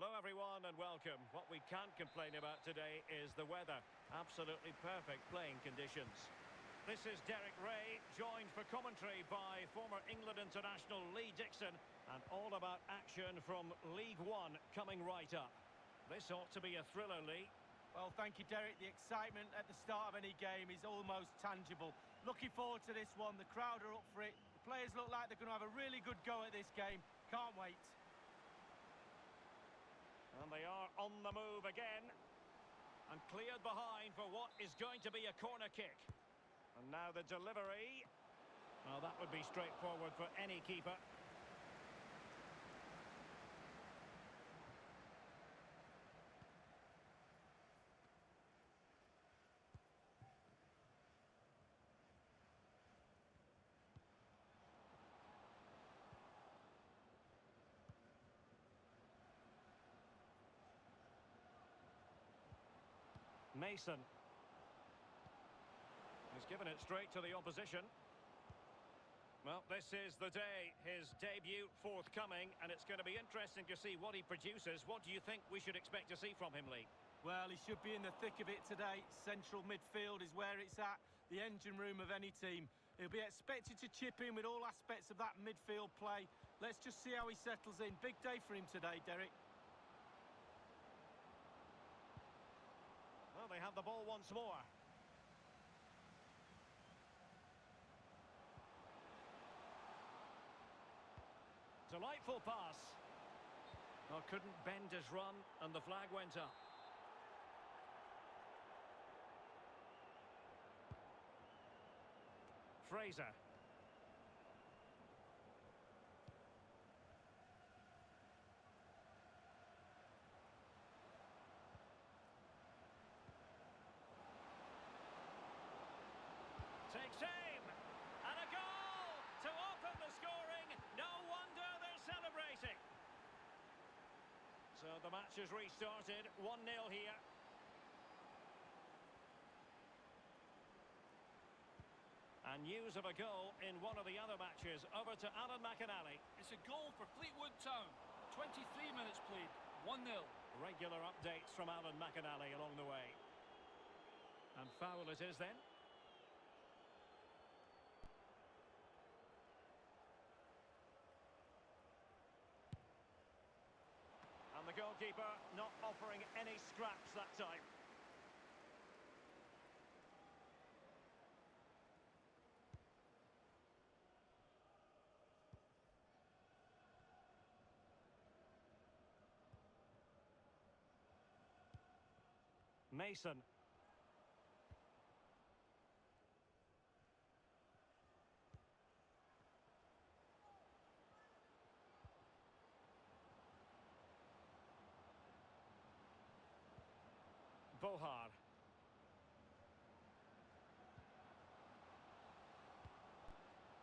Hello everyone and welcome. What we can't complain about today is the weather. Absolutely perfect playing conditions. This is Derek Ray, joined for commentary by former England international Lee Dixon, and all about action from League One coming right up. This ought to be a thriller, Lee. Well, thank you, Derek. The excitement at the start of any game is almost tangible. Looking forward to this one. The crowd are up for it. The players look like they're going to have a really good go at this game. Can't wait. And they are on the move again. And cleared behind for what is going to be a corner kick. And now the delivery. Well, that would be straightforward for any keeper. Mason. He's given it straight to the opposition. Well, this is the day. His debut forthcoming, and it's going to be interesting to see what he produces. What do you think we should expect to see from him, Lee? Well, he should be in the thick of it today. Central midfield is where it's at, the engine room of any team. He'll be expected to chip in with all aspects of that midfield play. Let's just see how he settles in. Big day for him today, Derek. Well, they have the ball once more. Delightful pass. Well, couldn't bend his run, and the flag went up. Fraser. Takes aim, and a goal to open the scoring. No wonder they're celebrating. So the match has restarted, 1-0 here. And news of a goal in one of the other matches. Over to Alan McInally. It's a goal for Fleetwood Town. 23 minutes played, 1-0. Regular updates from Alan McInally along the way. And foul it is then. And the goalkeeper not offering any scraps that time. Mason. Bohar.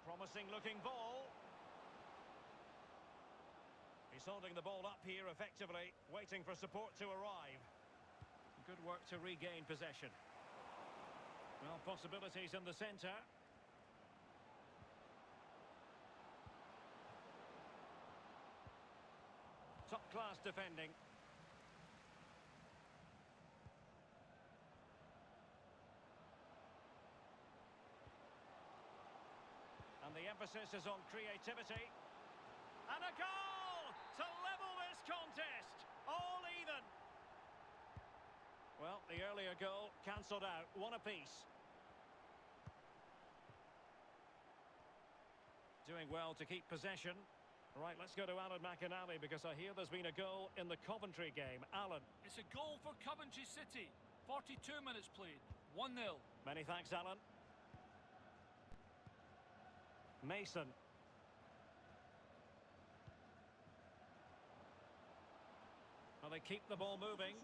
Promising looking ball. He's holding the ball up here effectively, waiting for support to arrive. Good work to regain possession. Well, possibilities in the centre. Top-class defending. And the emphasis is on creativity. And a goal to level this contest. All even. Well, the earlier goal cancelled out. One apiece. Doing well to keep possession. Right, let's go to Alan McInally, because I hear there's been a goal in the Coventry game. Alan. It's a goal for Coventry City. 42 minutes played, 1-0. Many thanks, Alan. Mason. Well, they keep the ball moving.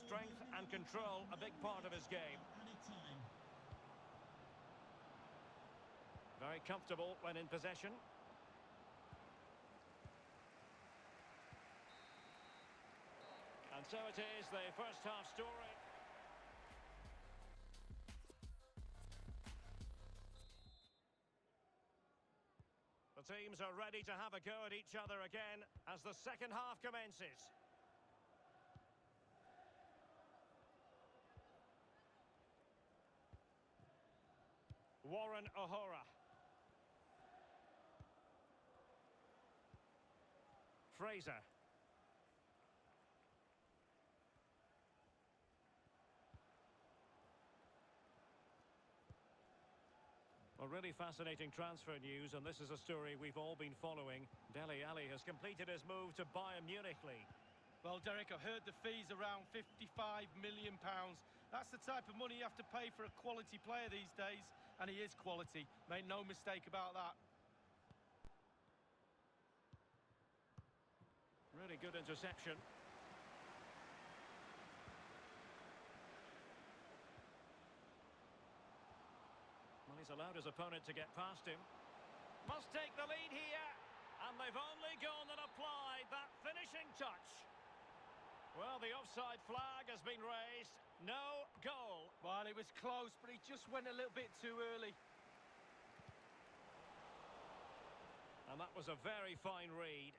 Strength and control, a big part of his game. Very comfortable when in possession. And so it is, the first half story. The Both teams are ready to have a go at each other again as the second half commences. Warren O'Hora. Fraser. Well, really fascinating transfer news, and this is a story we've all been following. Dele Alli has completed his move to Bayern Munich League. Well, Derek, I've heard the fee's around £55 million. That's the type of money you have to pay for a quality player these days, and he is quality. Make no mistake about that. Really good interception. Well, he's allowed his opponent to get past him. Must take the lead here. And they've only gone and applied that finishing touch. Well, the offside flag has been raised. No goal. Well, it was close, but he just went a little bit too early. And that was a very fine read.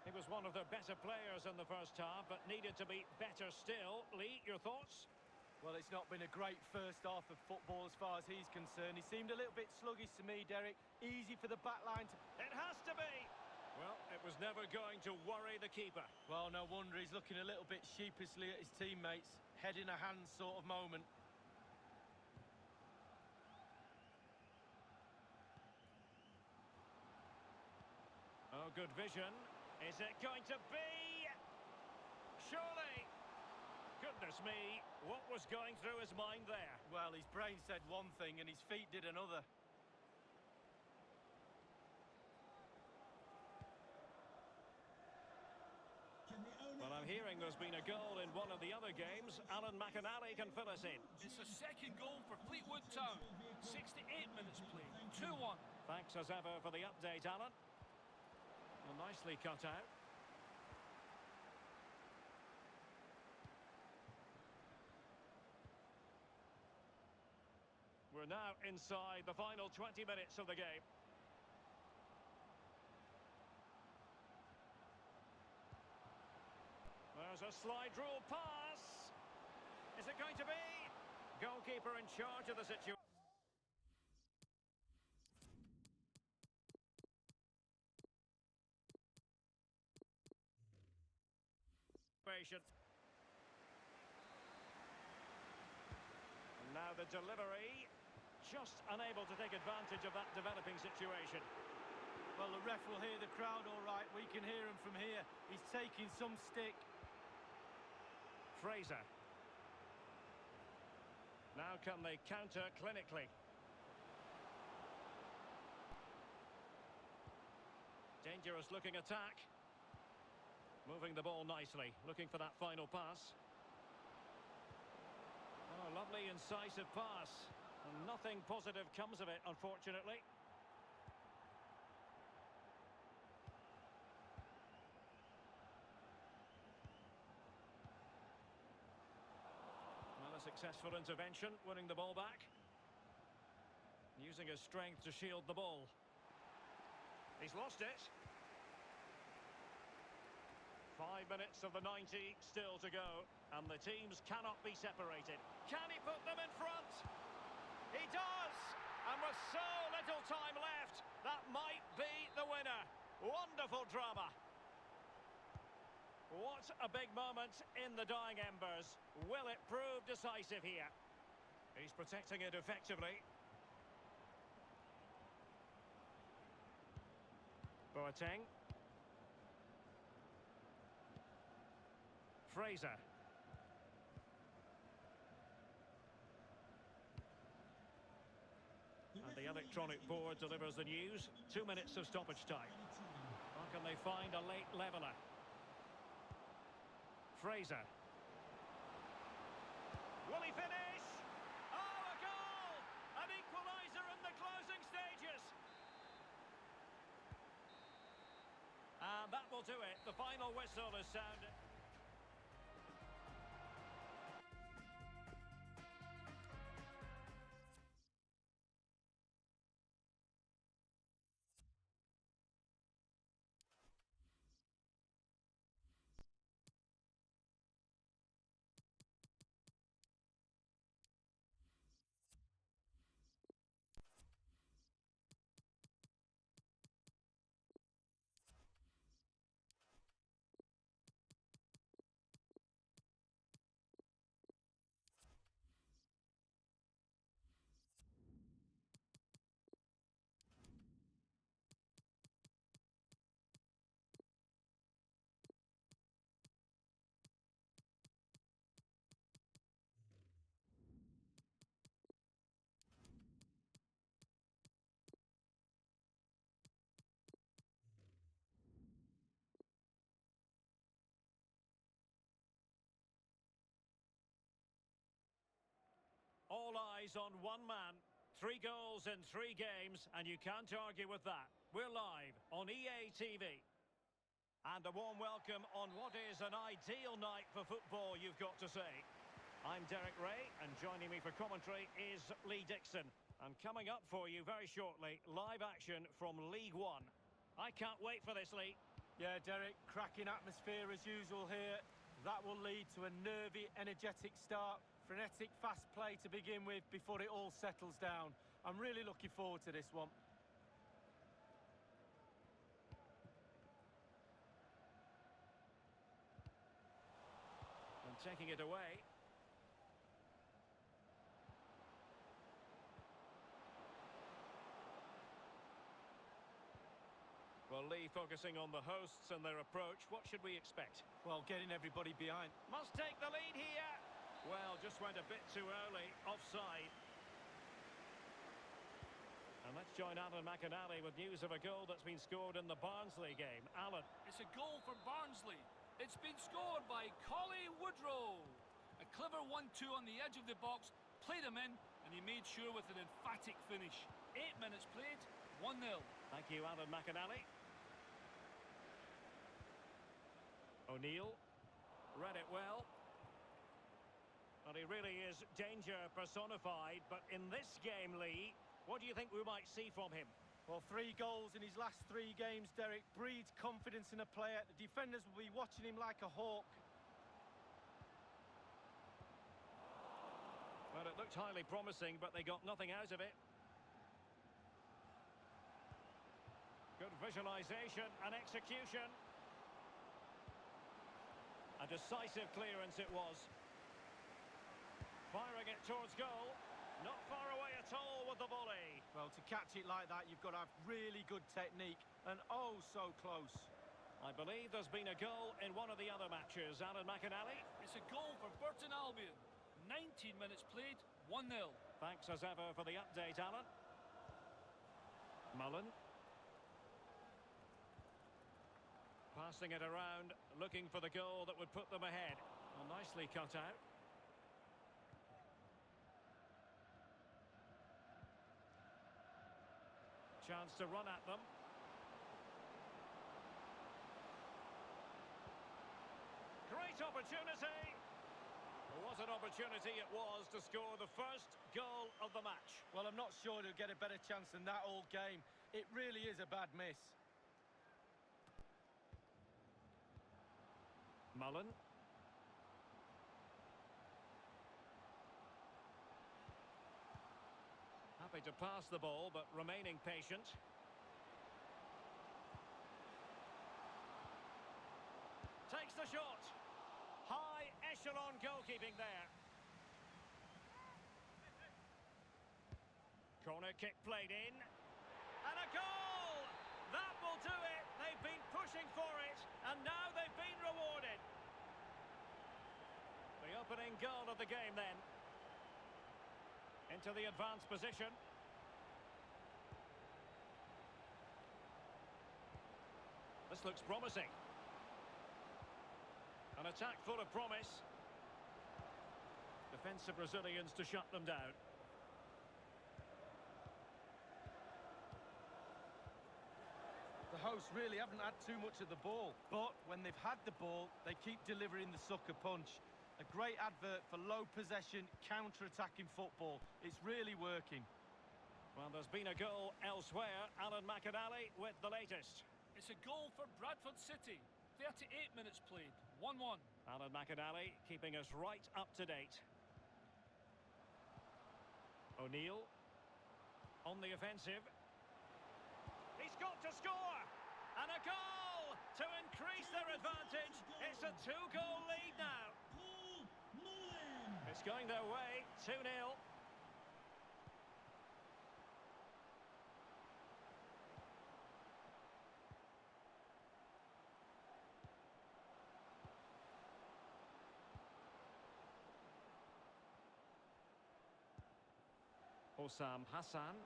He was one of their better players in the first half, but needed to be better still. Lee, your thoughts? Well, it's not been a great first half of football as far as he's concerned. He seemed a little bit sluggish to me, Derek. Easy for the back line to... It has to be! Well, it was never going to worry the keeper. Well, no wonder he's looking a little bit sheepishly at his teammates. Head in a hand sort of moment. Oh, good vision. Is it going to be? Surely! Goodness me, what was going through his mind there? Well, his brain said one thing and his feet did another. Well, I'm hearing there's been a goal in one of the other games. Alan McInally can fill us in. It's a second goal for Fleetwood Town. 68 minutes played. 2-1. Thanks as ever for the update, Alan. Well, nicely cut out. We're now inside the final 20 minutes of the game. There's a slide rule pass. Is it going to be? Goalkeeper in charge of the situation. And now the delivery. Just unable to take advantage of that developing situation. Well, the ref will hear the crowd all right. We can hear him from here. He's taking some stick. Fraser. Now can they counter clinically? Dangerous looking attack. Moving the ball nicely, looking for that final pass. Oh, lovely incisive pass. And nothing positive comes of it, unfortunately. Well, a successful intervention, winning the ball back. Using his strength to shield the ball. He's lost it. 5 minutes of the 90 still to go, and the teams cannot be separated. Can he put them in front? He does! And with so little time left, that might be the winner. Wonderful drama. What a big moment in the dying embers. Will it prove decisive here? He's protecting it effectively. Boateng. Fraser. And the electronic board delivers the news. 2 minutes of stoppage time. How can they find a late leveller? Fraser. Will he finish? Oh, a goal! An equaliser in the closing stages. And that will will do it. The final whistle is sounded. All eyes on one man. 3 goals in 3 games, and you can't argue with that. We're live on EA TV. And a warm welcome on what is an ideal night for football, you've got to say. I'm Derek Ray, and joining me for commentary is Lee Dixon. And coming up for you very shortly, live action from League One. I can't wait for this, Lee. Yeah, Derek, cracking atmosphere as usual here. That will lead to a nervy, energetic start. Frenetic, fast play to begin with before it all settles down. I'm really looking forward to this one. And taking it away. Well, Lee, focusing on the hosts and their approach, what should we expect? Well, getting everybody behind. Must take the lead here. Well, just went a bit too early, offside. And let's join Alan McInally with news of a goal that's been scored in the Barnsley game. Alan. It's a goal for Barnsley. It's been scored by Collie Woodrow. A clever 1-2 on the edge of the box, played him in, and he made sure with an emphatic finish. 8 minutes played, 1-0. Thank you, Alan McInally. O'Neill read it well. Well, he really is danger personified, but in this game, Lee, what do you think we might see from him? Well, 3 goals in his last 3 games, Derek, breeds confidence in a player. The defenders will be watching him like a hawk. Well, it looked highly promising, but they got nothing out of it. Good visualisation and execution. A decisive clearance it was. Firing it towards goal. Not far away at all with the volley. Well, to catch it like that, you've got to have really good technique. And oh, so close. I believe there's been a goal in one of the other matches. Alan McInally. It's a goal for Burton Albion. 19 minutes played, 1-0. Thanks as ever for the update, Alan. Mullen. Passing it around, looking for the goal that would put them ahead. Well, nicely cut out. Chance to run at them. Great opportunity. What an opportunity it was to score the first goal of the match. Well, I'm not sure he'll get a better chance than that all game. It really is a bad miss. Mullen. Happy to pass the ball, but remaining patient. Takes the shot. High echelon goalkeeping there. Corner kick played in. And a goal! That will do it. They've been pushing for it, and now they've been rewarded. The opening goal of the game then. Into the advanced position. This looks promising. An attack full of promise. Defensive Brazilians to shut them down. The hosts really haven't had too much of the ball, but when they've had the ball, they keep delivering the sucker punch. A great advert for low possession, counter-attacking football. It's really working. Well, there's been a goal elsewhere. Alan McInally with the latest. It's a goal for Bradford City. 38 minutes played, 1-1. Alan McInally keeping us right up to date. O'Neill on the offensive. He's got to score! And a goal to increase their advantage. It's a 2-goal lead now. It's going their way, 2-0. Osam Hassan.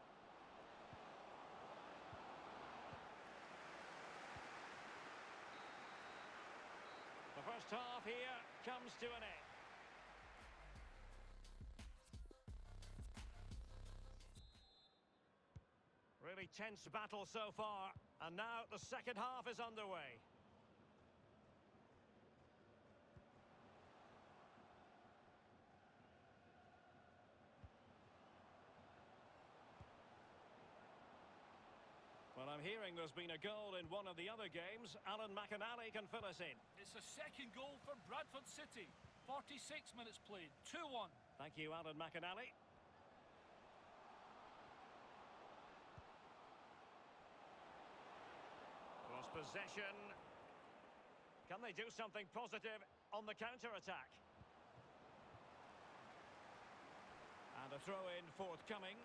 The first half here comes to an end. Really tense battle so far, and now the second half is underway. Well, I'm hearing there's been a goal in one of the other games. Alan McInally can fill us in. It's a second goal for Bradford City. 46 minutes played, 2-1. Thank you, Alan McInally. Lost possession. Can they do something positive on the counter-attack? And a throw-in forthcoming.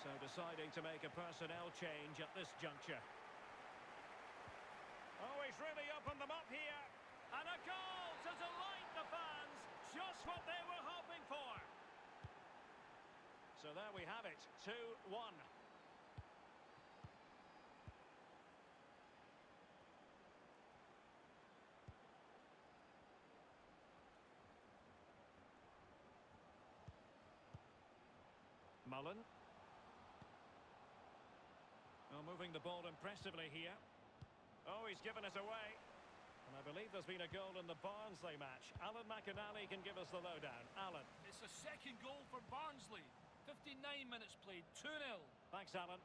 So deciding to make a personnel change at this juncture. Oh, he's really opened them up here. And a goal to delight the fans. Just what they were hoping for. So there we have it, 2-1. Mullen. Well, moving the ball impressively here. Oh, he's given it away. And I believe there's been a goal in the Barnsley match. Alan McInally can give us the lowdown. Alan. It's a second goal for Barnsley. 59 minutes played, 2-0. Thanks, Alan.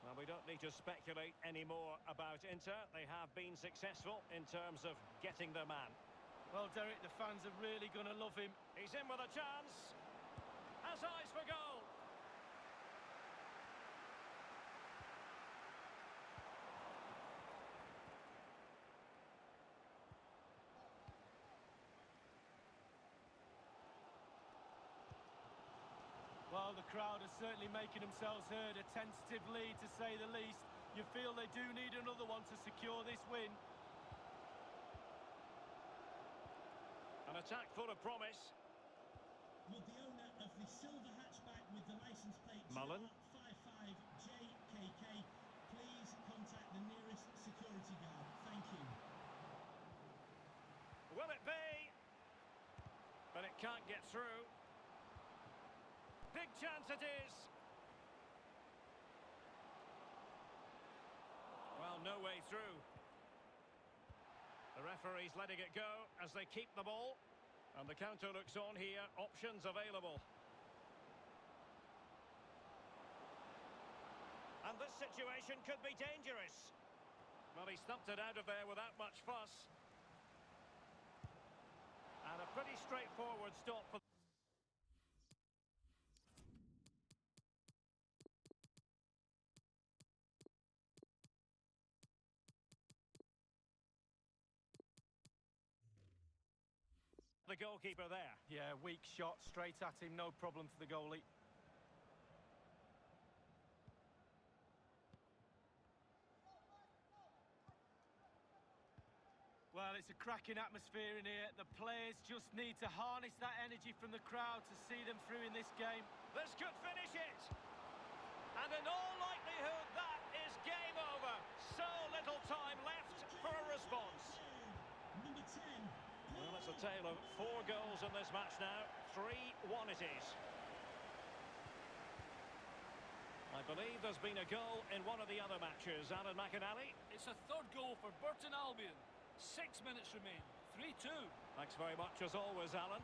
Well, we don't need to speculate anymore about Inter. They have been successful in terms of getting their man. Well, Derek, the fans are really going to love him. He's in with a chance. Has eyes for goal. Well, the crowd are certainly making themselves heard. A tentative lead, to say the least. You feel they do need another one to secure this win. An attack full of promise. Would the owner of the silver hatchback with the licence plate Mullen. 55JKK please contact the nearest security guard? Thank you. Will it be? But it can't get through. Big chance it is. Well, no way through. The referee's letting it go as they keep the ball. And the counter looks on here. Options available. And this situation could be dangerous. Well, he stumped it out of there without much fuss. And a pretty straightforward stop for... the goalkeeper there. Yeah, weak shot, straight at him, no problem for the goalie. Well, it's a cracking atmosphere in here. The players just need to harness that energy from the crowd to see them through in this game. This could finish it. And in all likelihood, that is game over. So little time left for a response. Number 10. Well, it's a tale of 4 goals in this match now. 3-1 it is. Believe there's been a goal in one of the other matches. Alan McInally. It's a third goal for Burton Albion. 6 minutes remain. 3-2. Thanks very much as always, Alan.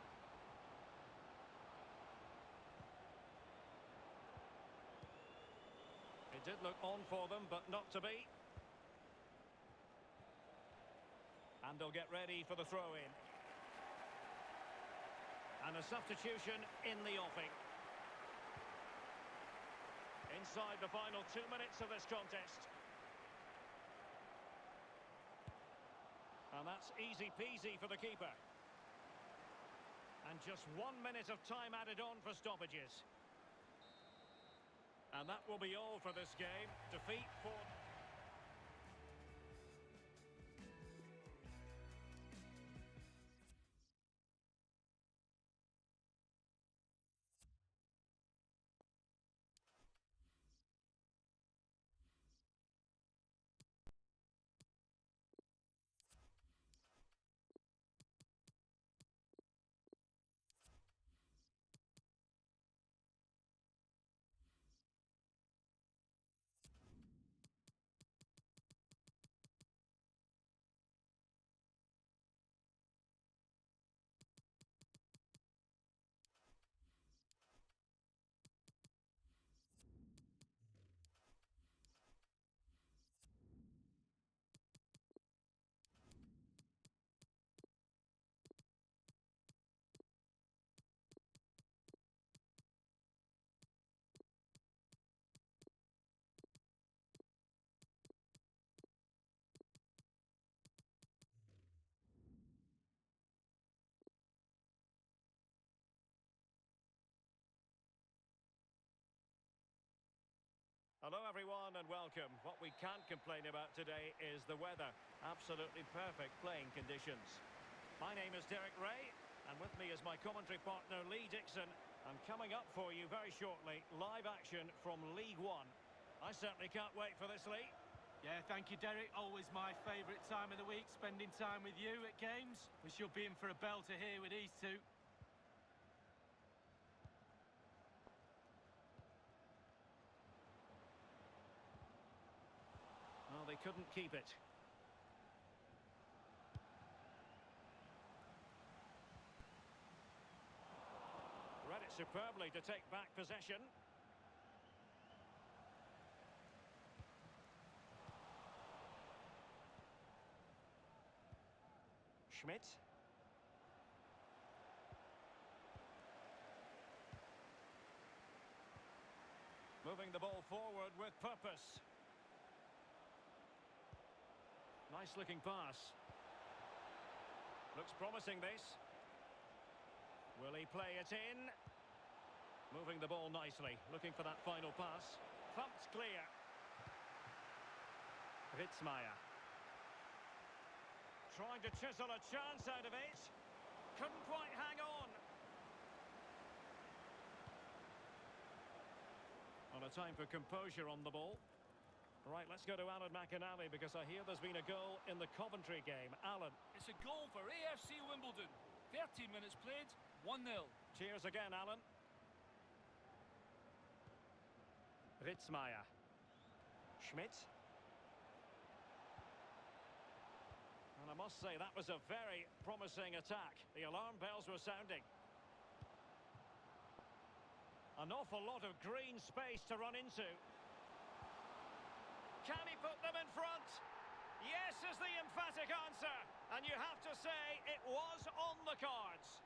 It did look on for them, but not to be. And they'll get ready for the throw-in. And a substitution in the offing. Inside the final 2 minutes of this contest. And that's easy peasy for the keeper. And just 1 minute of time added on for stoppages. And that will be all for this game. Defeat for... Hello everyone and welcome. What we can't complain about today is the weather. Absolutely perfect playing conditions. My name is Derek Ray and with me is my commentary partner Lee Dixon. And coming up for you very shortly, live action from League One. I certainly can't wait for this, Lee. Yeah, thank you, Derek. Always my favourite time of the week, spending time with you at games. We should be in for a belter here with these two. Well, they couldn't keep it. Read it superbly to take back possession. Schmidt. Moving the ball forward with purpose. Nice looking pass. Looks promising, this. Will he play it in? Moving the ball nicely, looking for that final pass. Thumped clear. Ritzmaier. Trying to chisel a chance out of it. Couldn't quite hang on. On a time for composure on the ball. Right, let's go to Alan McInally because I hear there's been a goal in the Coventry game. Alan. It's a goal for AFC Wimbledon. 13 minutes played, 1-0. Cheers again, Alan. Ritzmaier. Schmidt. And I must say, that was a very promising attack. The alarm bells were sounding. An awful lot of green space to run into. Can he put them in front? Yes is the emphatic answer. And you have to say it was on the cards.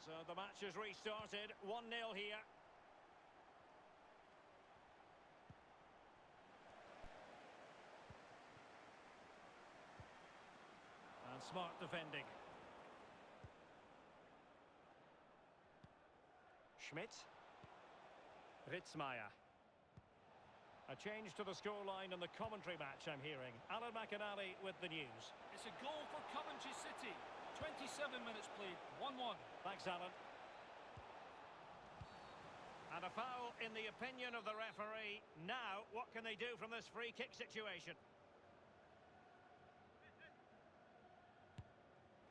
So the match has restarted. 1-0 here. And smart defending. Schmidt. Ritzmaier. A change to the scoreline in the commentary match, I'm hearing. Alan McInally with the news. It's a goal for Coventry City. 27 minutes played, 1-1. Thanks, Alan. And a foul in the opinion of the referee. Now, what can they do from this free kick situation?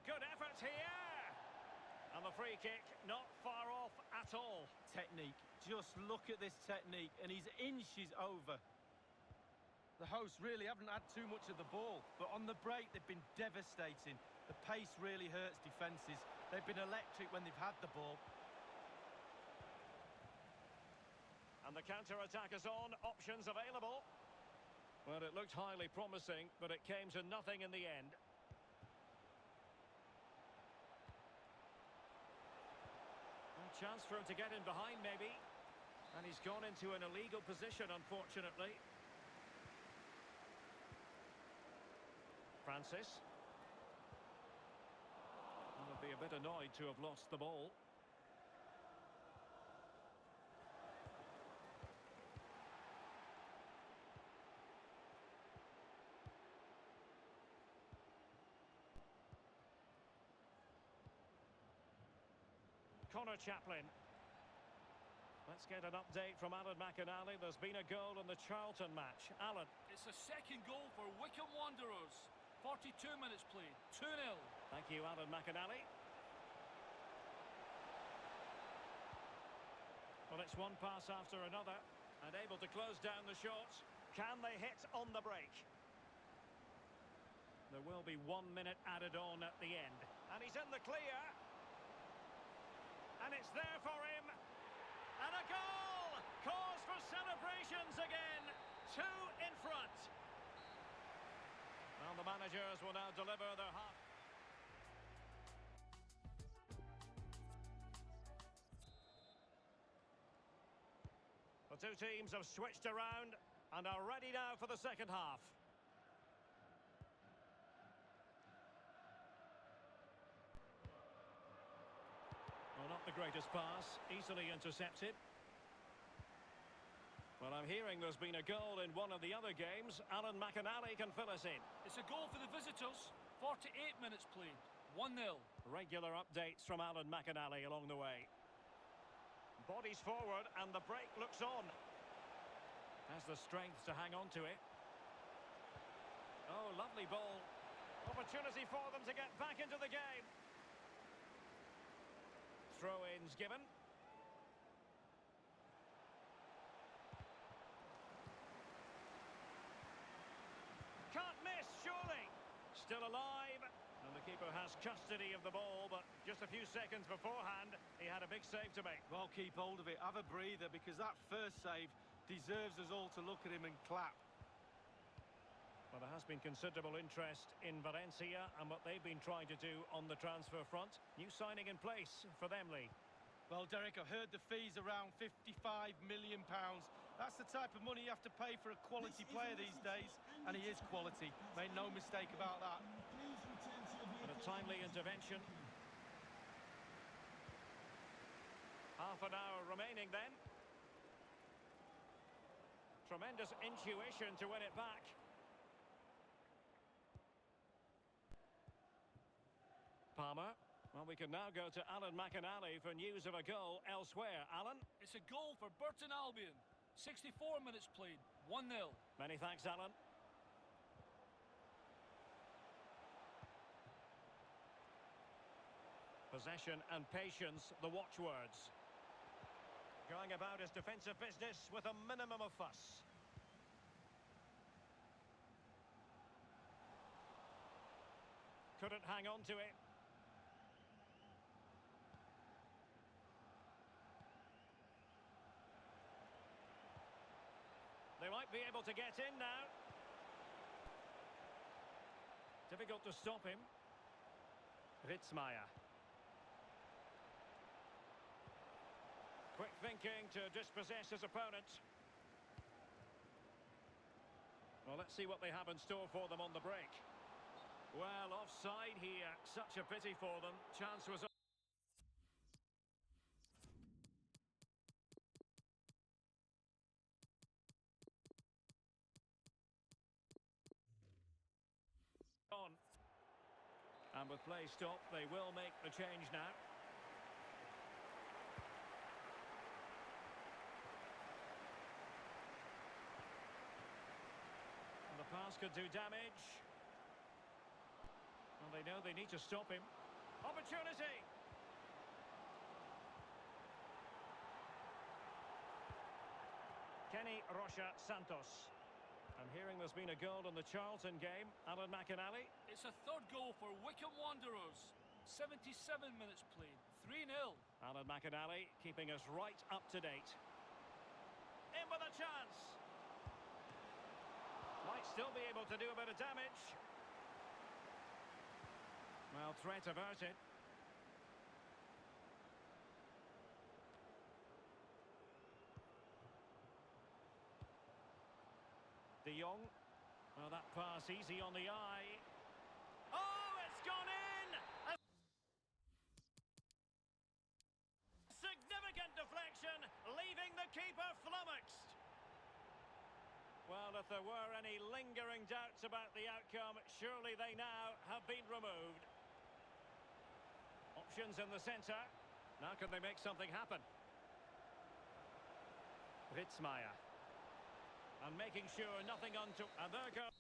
Good effort here. And the free kick not far off at all. technique. Just look at this technique, and he's inches over. The hosts really haven't had too much of the ball, but on the break they've been devastating. The pace really hurts defences. They've been electric when they've had the ball. And the counter-attack is on, options available. Well, it looked highly promising, but it came to nothing in the end. A chance for him to get in behind, maybe. And he's gone into an illegal position, unfortunately. Francis. Would be a bit annoyed to have lost the ball. Connor Chaplin. Let's get an update from Alan McInally. There's been a goal in the Charlton match. Alan. It's a second goal for Wycombe Wanderers. 42 minutes played. 2-0. Thank you, Alan McInally. Well, it's one pass after another, and able to close down the shots. Can they hit on the break? There will be 1 minute added on at the end. And he's in the clear. And it's there for him. And a goal! Cause for celebrations again. 2 in front. Well, the managers will now deliver their half. The two teams have switched around and are ready now for the second half. Well, not the greatest pass, easily intercepted. Well, I'm hearing there's been a goal in one of the other games. Alan McInally can fill us in. It's a goal for the visitors. 48 minutes played. 1-0. Regular updates from Alan McInally along the way. Bodies forward and the break looks on. Has the strength to hang on to it. Oh, lovely ball. Opportunity for them to get back into the game. Throw-ins given. Can't miss, surely. Still alive. And the keeper has custody of the ball, but just a few seconds beforehand, he had a big save to make. Well, keep hold of it. Have a breather, because that first save deserves us all to look at him and clap. Well, there has been considerable interest in Valencia and what they've been trying to do on the transfer front. New signing in place for them, Lee. Well, Derek, I've heard the fee's around £55 million. That's the type of money you have to pay for a quality player these days, and he is quality. Made no mistake about that. And a timely intervention. Half an hour remaining then. Tremendous intuition to win it back. Palmer. Well, we can now go to Alan McInally for news of a goal elsewhere. Alan? It's a goal for Burton Albion. 64 minutes played. 1-0. Many thanks, Alan. Possession and patience, the watchwords. Going about his defensive business with a minimum of fuss. Couldn't hang on to it. They might be able to get in now. Difficult to stop him. Ritzmaier. Quick thinking to dispossess his opponent. Well, let's see what they have in store for them on the break. Well, offside here. Such a pity for them. Chance was on. And with play stopped, they will make the change now. And the pass could do damage. And they know they need to stop him. Opportunity! Kenny Rocha Santos. I'm hearing there's been a goal in the Charlton game. Alan McInally. It's a third goal for Wycombe Wanderers. 77 minutes played, 3-0. Alan McInally keeping us right up to date. In with a chance. Might still be able to do a bit of damage. Well, threat averted. De Jong. Well, that pass easy on the eye. Oh, it's gone in! A significant deflection, leaving the keeper flummoxed. Well, if there were any lingering doubts about the outcome, surely they now have been removed. Options in the centre. Now can they make something happen? Ritzmaier. And making sure nothing onto... And there goes...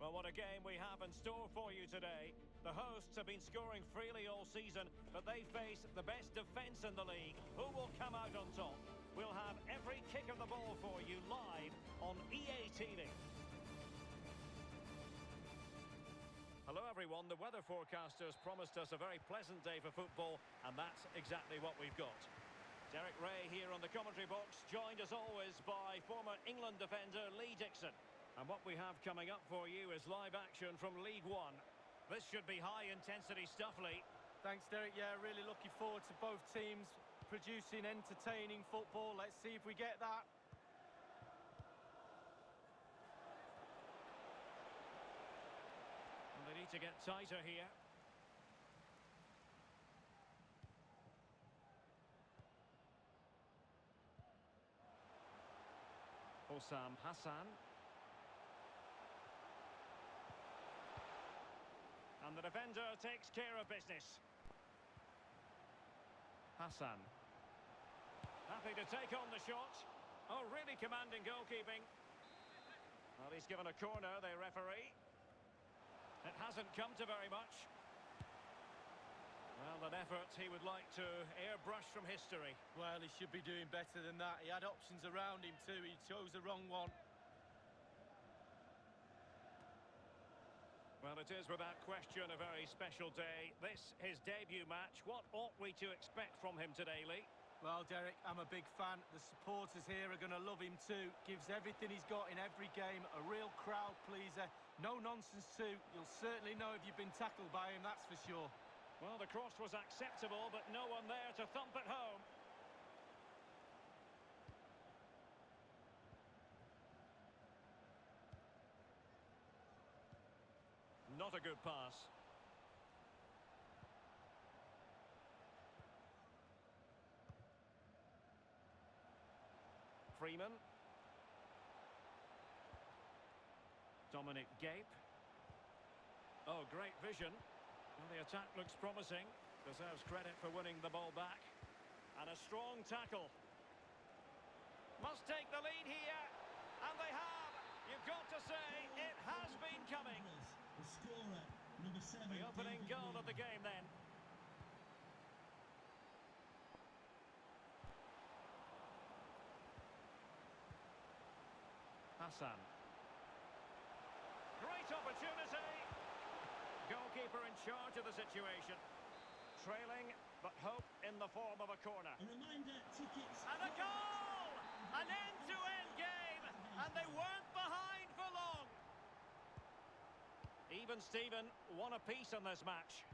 Well, what a game we have in store for you today. The hosts have been scoring freely all season, but they face the best defence in the league. Who will come out on top? We'll have every kick of the ball for you live on EA TV. Hello everyone, the weather forecasters promised us a very pleasant day for football, and that's exactly what we've got. Derek Ray here on the commentary box, joined as always by former England defender Lee Dixon. And what we have coming up for you is live action from League One. This should be high-intensity stuff, Lee. Thanks, Derek. Yeah, really looking forward to both teams producing entertaining football. Let's see if we get that. And they need to get tighter here. Osam Hassan. And the defender takes care of business. Hassan. Happy to take on the shot. Oh, really commanding goalkeeping. Well, he's given a corner, the referee. It hasn't come to very much. Well, an effort he would like to airbrush from history. Well, he should be doing better than that. He had options around him too. He chose the wrong one. Well, it is without question a very special day. This, his debut match. What ought we to expect from him today, Lee? Well, Derek, I'm a big fan. The supporters here are going to love him too. Gives everything he's got in every game. A real crowd pleaser. No nonsense too. You'll certainly know if you've been tackled by him, that's for sure. Well, the cross was acceptable, but no one there to thump it home. Not a good pass. Freeman. Dominic Gape. Oh, great vision. Well, the attack looks promising. Deserves credit for winning the ball back. And a strong tackle. Must take the lead here. And they have. You've got to say, it has been coming. The scorer, number 7. The opening goal of the game then. Hassan. Great opportunity. Goalkeeper in charge of the situation. Trailing, but hope in the form of a corner. A reminder, tickets... And a goal! An end-to-end game! And they weren't behind for long. Even Steven, one apiece in this match.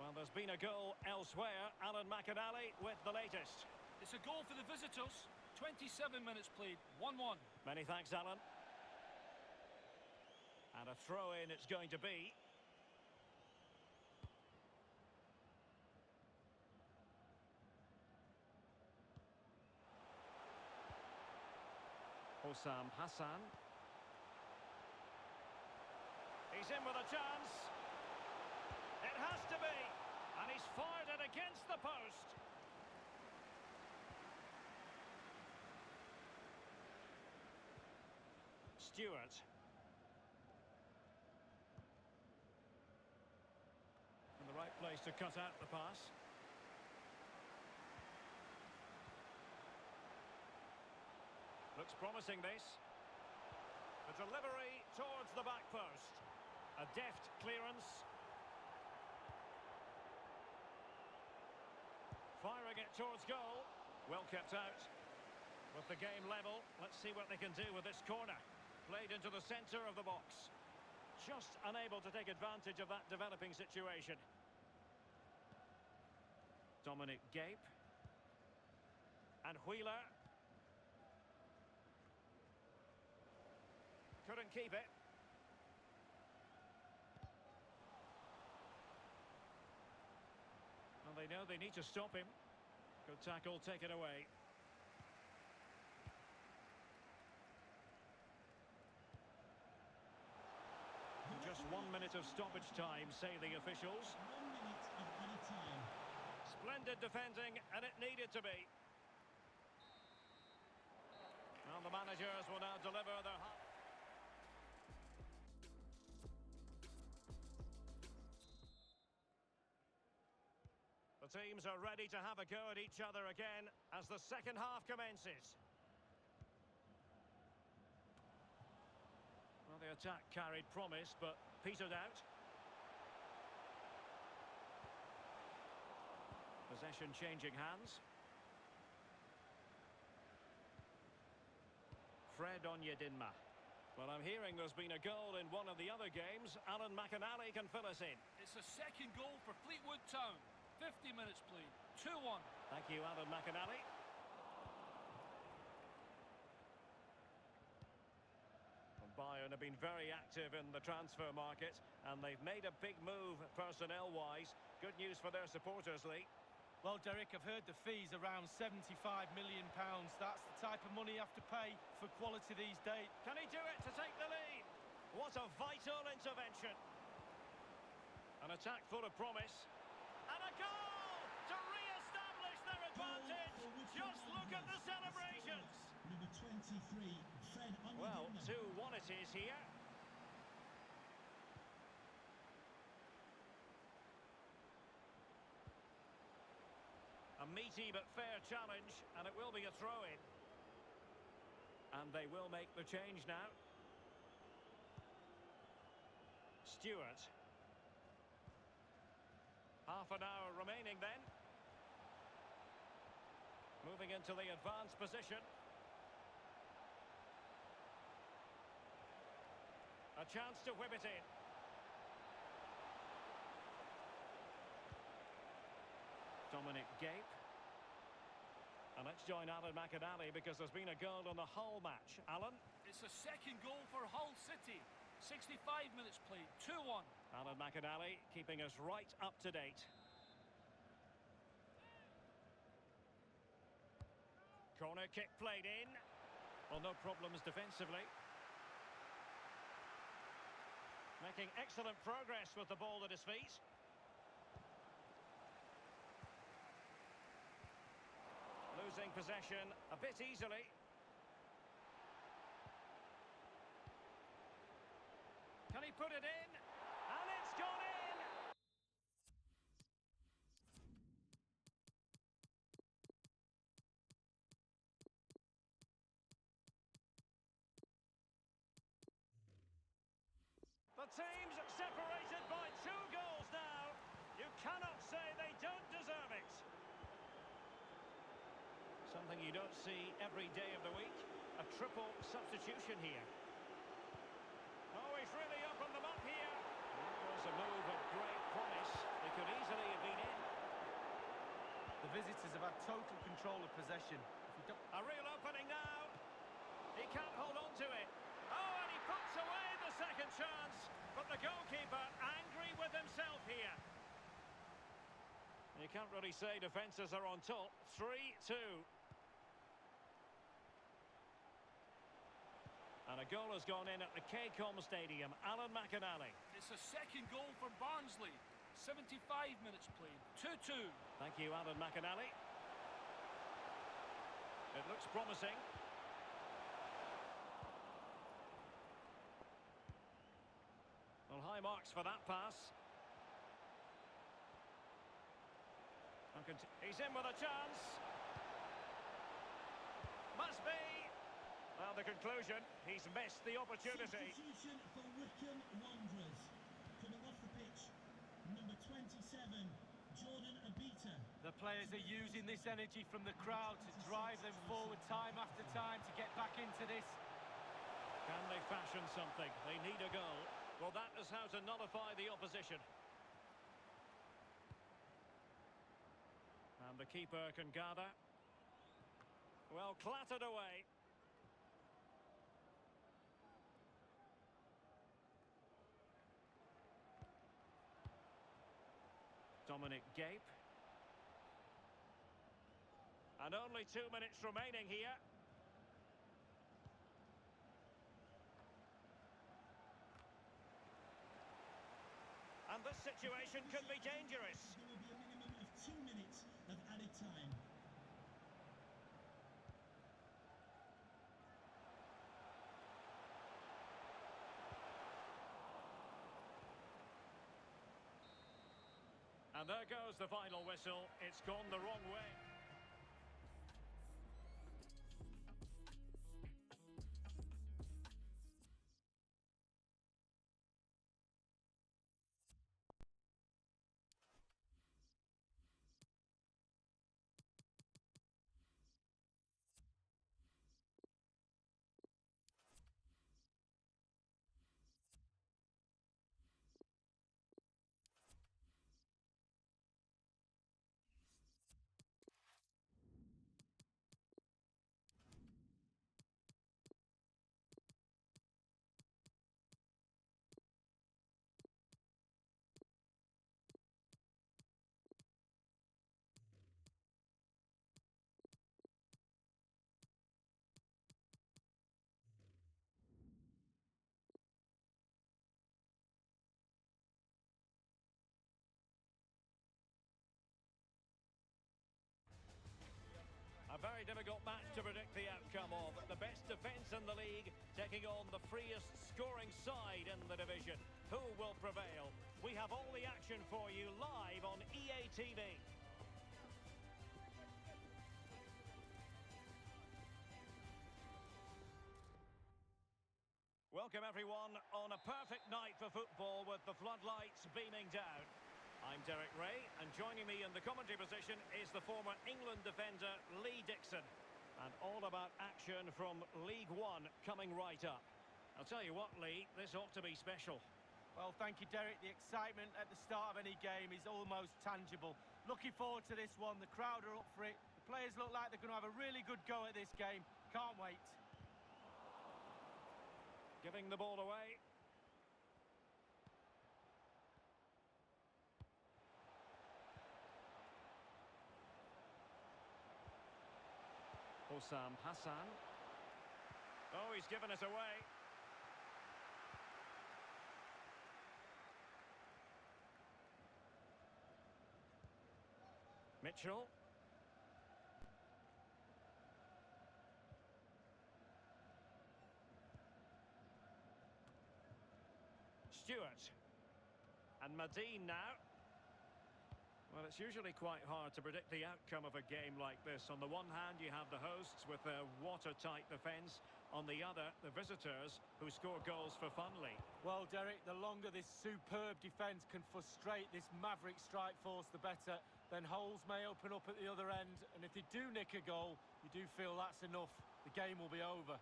Well, there's been a goal elsewhere. Alan McInally with the latest. It's a goal for the visitors. 27 minutes played, 1-1. Many thanks, Alan. And a throw-in it's going to be. Osam Hassan. He's in with a chance. It has to be. And he's fired it against the post. Stewart. In the right place to cut out the pass. Looks promising, this. The delivery towards the back post. A deft clearance. Firing it towards goal. Well kept out. With the game level, let's see what they can do with this corner. Played into the centre of the box. Just unable to take advantage of that developing situation. Dominic Gape. And Wheeler. Couldn't keep it. Well, they know they need to stop him. Good tackle, take it away. Just 1 minute of stoppage time, say the officials. 1 minute of added time. Splendid defending, and it needed to be. And the managers will now deliver their... The teams are ready to have a go at each other again as the second half commences. Well, the attack carried promise, but petered out. Possession changing hands. Fred Onyedinma. Well, I'm hearing there's been a goal in one of the other games. Alan McInally can fill us in. It's a second goal for Fleetwood Town. 50 minutes played. 2-1. Thank you, Alan McInally. Bayern have been very active in the transfer market, and they've made a big move personnel-wise. Good news for their supporters, Lee. Well, Derek, I've heard the fee's around £75 million. That's the type of money you have to pay for quality these days. Can he do it to take the lead? What a vital intervention. An attack full of promise. And a goal to re-establish their advantage. Just look at the celebrations. Number 23, Fred Onyedinma. Well, 2-1 it is here. A meaty but fair challenge, and it will be a throw-in. And they will make the change now. Stewart. Half an hour remaining then. Moving into the advanced position. A chance to whip it in. Dominic Gape. And let's join Alan McInally because there's been a goal on the Hull match. Alan? It's a second goal for Hull City. 65 minutes played. 2-1. Alan McInally keeping us right up to date. Corner kick played in. Well, no problems defensively. Making excellent progress with the ball at his feet. Losing possession a bit easily. Can he put it in? And it's gone in! The teams separated by 2 goals now. You cannot say they don't deserve it. Something you don't see every day of the week. A triple substitution here. Oh, he's really opened them up here. That was a move of great promise. They could easily have been in. The visitors have had total control of possession. A real opening now. He can't hold on to it. Oh, and he puts away the second chance. But the goalkeeper angry with himself here. You can't really say defences are on top. 3-2. And a goal has gone in at the CONMEBOL Stadium. Alan McInally. It's a second goal for Barnsley. 75 minutes played. 2-2. Thank you, Alan McInally. It looks promising. Well, high marks for that pass. He's in with a chance. Must be. Well, the conclusion, he's missed the opportunity. Substitution for Wycombe Wanderers. Coming off the pitch, number 27, Jordan Abita. The players are using this energy from the crowd to drive them forward time after time to get back into this. Can they fashion something? They need a goal. Well, that is how to nullify the opposition. And the keeper can gather. Well, clattered away. Dominic Gape. And only 2 minutes remaining here. And this situation could be dangerous. There will be a minimum of 2 minutes of added time. And there goes the final whistle. It's gone the wrong way. A very difficult match to predict the outcome of. The best defence in the league taking on the freest scoring side in the division. Who will prevail? We have all the action for you live on EA TV. Welcome everyone on a perfect night for football with the floodlights beaming down. I'm Derek Ray, and joining me in the commentary position is the former England defender Lee Dixon. And all about action from League One coming right up. I'll tell you what, Lee, this ought to be special. Well, thank you, Derek. The excitement at the start of any game is almost tangible. Looking forward to this one. The crowd are up for it. The players look like they're going to have a really good go at this game. Can't wait. Giving the ball away. Osam Hassan. Oh, he's given us away. Mitchell. Stewart. And Madine now. Well, it's usually quite hard to predict the outcome of a game like this. On the one hand, you have the hosts with their watertight defence. On the other, the visitors who score goals for fun, Lee. Well, Derek, the longer this superb defence can frustrate this maverick strike force, the better. Then holes may open up at the other end. And if they do nick a goal, you do feel that's enough. The game will be over.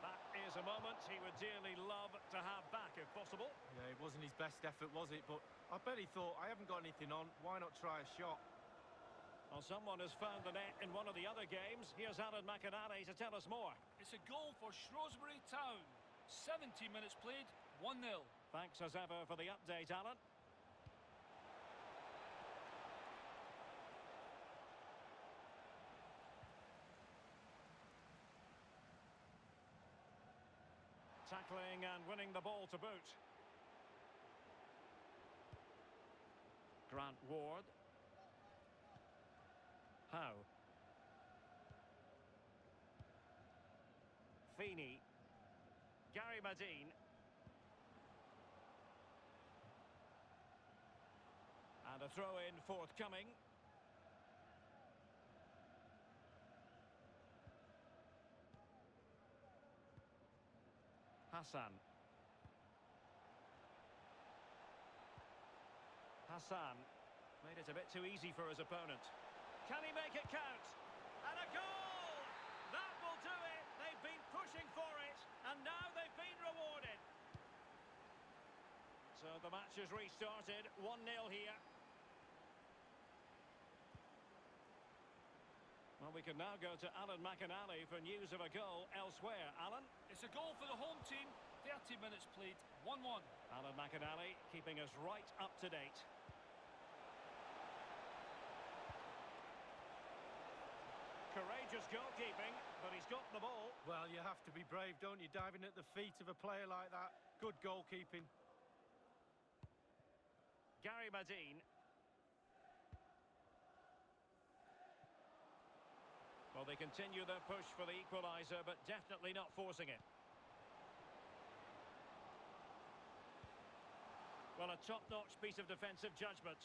That is a moment he would dearly love to have back, if possible. Yeah, it wasn't his best effort, was it? But I bet he thought, I haven't got anything on, why not try a shot? Well, someone has found the net in one of the other games. Here's Alan McInally to tell us more. It's a goal for Shrewsbury Town. 70 minutes played, 1-0. Thanks as ever for the update, Alan. Tackling and winning the ball to boot. Grant Ward. Howe. Feeney. Gary Madine. And a throw-in forthcoming. Hassan. Hassan made it a bit too easy for his opponent. Can he make it count? And a goal! That will do it! They've been pushing for it, and now they've been rewarded. So the match has restarted, 1-0 here. Well, we can now go to Alan McInally for news of a goal elsewhere. Alan? It's a goal for the home team. 30 minutes played, 1-1. Alan McInally keeping us right up to date. Courageous goalkeeping, but he's got the ball. Well, you have to be brave, don't you? Diving at the feet of a player like that. Good goalkeeping. Gary Madine. Well, they continue their push for the equaliser, but definitely not forcing it. Well, a top-notch piece of defensive judgment.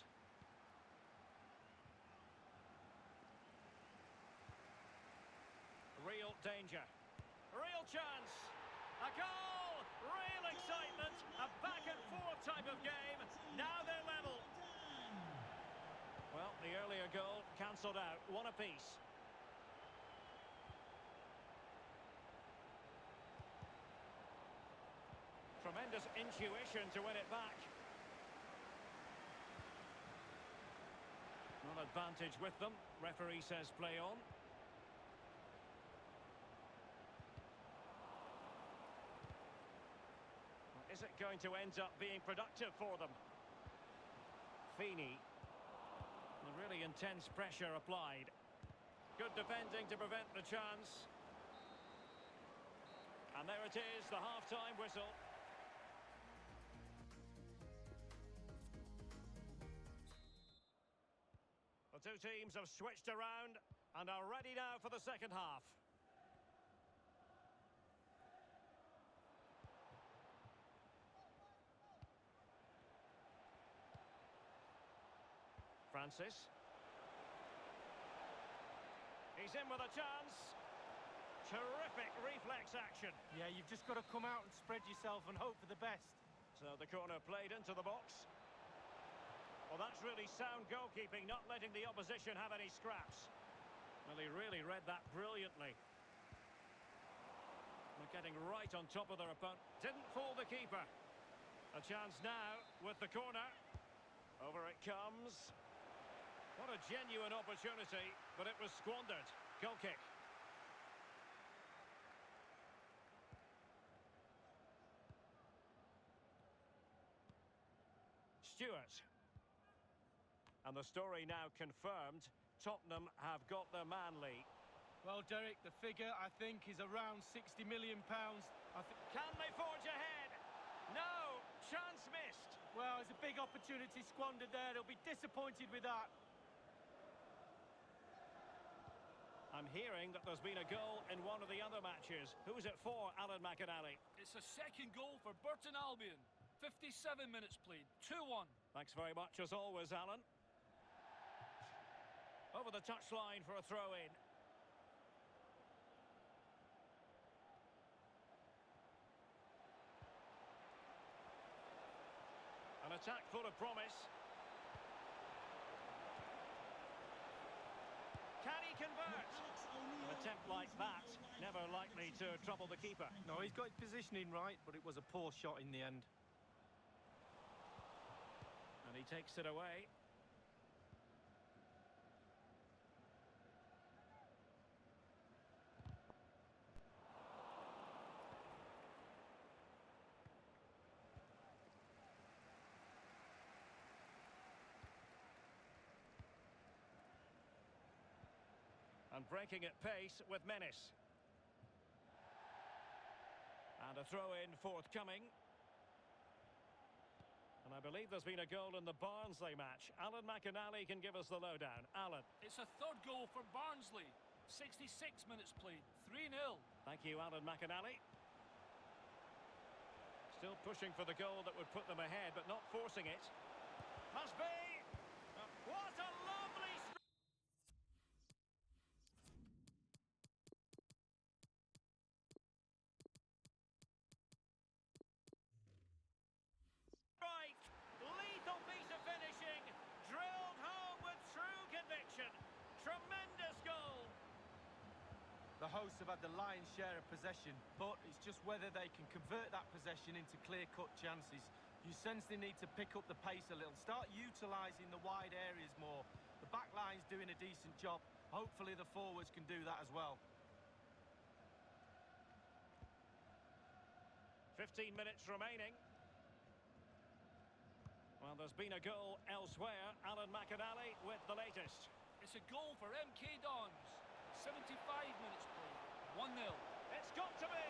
Real danger. Real chance. A goal! Real excitement. A back-and-forth type of game. Now they're level. Well, the earlier goal cancelled out. One apiece. Tremendous intuition to win it back. Not advantage with them. Referee says play on. Is it going to end up being productive for them? Feeney. Really intense pressure applied. Good defending to prevent the chance. And there it is, the half-time whistle. The two teams have switched around and are ready now for the second half. Francis. He's in with a chance. Terrific reflex action. Yeah, you've just got to come out and spread yourself and hope for the best. So the corner played into the box. Well, that's really sound goalkeeping, not letting the opposition have any scraps. Well, he really read that brilliantly. They're getting right on top of their opponent. Didn't fool the keeper. A chance now with the corner. Over it comes. What a genuine opportunity, but it was squandered. Goal kick. Stewart. And the story now confirmed. Tottenham have got their man, Lee. Well, Derek, the figure, I think, is around £60 million. Can they forge ahead? No! Chance missed. Well, it's a big opportunity squandered there. They'll be disappointed with that. I'm hearing that there's been a goal in one of the other matches. Who's it for, Alan McInally? It's a second goal for Burton Albion. 57 minutes played, 2-1. Thanks very much, as always, Alan. Over the touchline for a throw-in. An attack full of promise. Can he convert? An attempt like that, never likely to trouble the keeper. No, he's got his positioning right, but it was a poor shot in the end. And he takes it away. And breaking at pace with menace. And a throw-in forthcoming. And I believe there's been a goal in the Barnsley match. Alan McInally can give us the lowdown. Alan. It's a third goal for Barnsley. 66 minutes played, 3-0. Thank you, Alan McInally. Still pushing for the goal that would put them ahead, but not forcing it. Must be! What a lovely strike! Lethal piece of finishing. Drilled home with true conviction. Tremendous goal. The hosts have had the lion's share of possession, but it's just whether they can convert that possession into clear-cut chances. You sense they need to pick up the pace a little, start utilising the wide areas more. The back line's doing a decent job. Hopefully the forwards can do that as well. 15 minutes remaining. Well, there's been a goal elsewhere. Alan McInally with the latest. It's a goal for MK Dons. 75 minutes played, 1-0. It's got to be!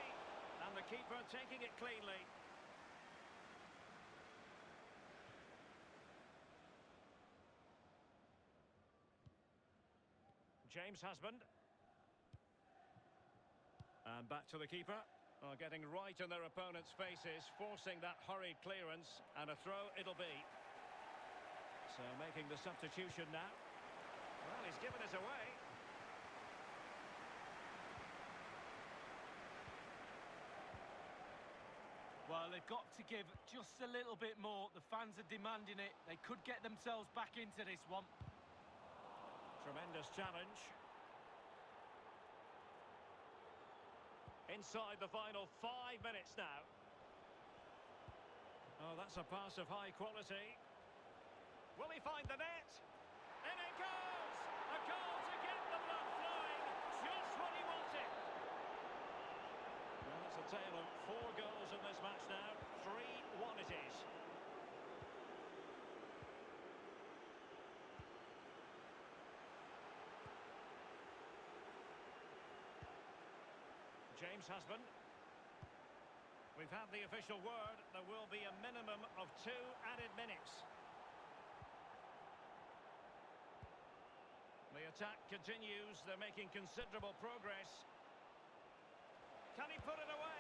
And the keeper taking it cleanly. James Husband. And back to the keeper. Oh, getting right in their opponent's faces, forcing that hurried clearance, and a throw it'll be. So making the substitution now. Well, he's given us away. Well, they've got to give just a little bit more. The fans are demanding it. They could get themselves back into this one. Tremendous challenge. Inside the final 5 minutes now. Oh, that's a pass of high quality. Will he find the net? In it goes! A goal to get the blood flowing. Just what he wanted. Well, it's a tale of 4 goals in this match now. 3-1 it is. James Husband. We've had the official word. There will be a minimum of 2 added minutes. The attack continues. They're making considerable progress. Can he put it away?